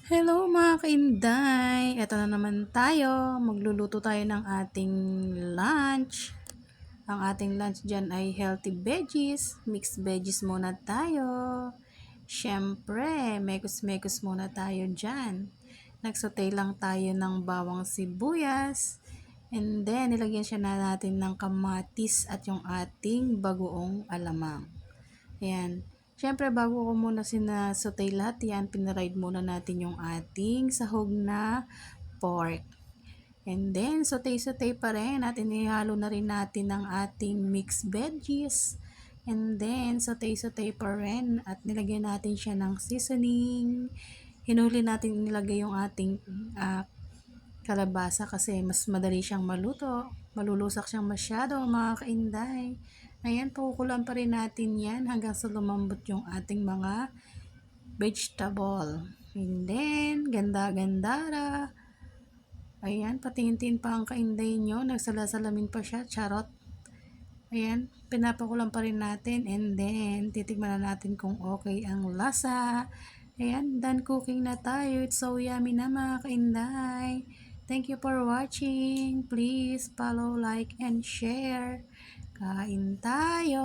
Hello mga kainday! Eto na naman tayo. Magluluto tayo ng ating lunch. Ang ating lunch dyan ay healthy veggies. Mixed veggies muna tayo. Siyempre, mekos-mekos muna tayo dyan. Nagsaute lang tayo ng bawang sibuyas. And then, nilagyan siya na natin ng kamatis at yung ating bagoong alamang. Ayan. Siyempre, bago ko muna sinasauté lahat yan, pinaride muna natin yung ating sahog na pork. And then, sauté-sauté pa rin at inihalo na rin natin ang ating mixed veggies. And then, sauté-sauté pa rin at nilagyan natin siya ng seasoning. Hinuli natin nilagay yung ating kalabasa kasi mas madali siyang maluto. Malulusak siyang masyado mga kainday. Ayan, pakukulan pa rin natin yan hanggang sa lumambot yung ating mga vegetable. And then, ganda-gandara. Ayan, patingin-tingin pa ang kainday nyo. Nagsalasalamin pa siya, charot. Ayan, pinapakulan pa rin natin. And then, titignan na natin kung okay ang lasa. Ayan, done cooking na tayo. It's so yummy na mga kainday. Thank you for watching. Please follow, like, and share. Kain tayo!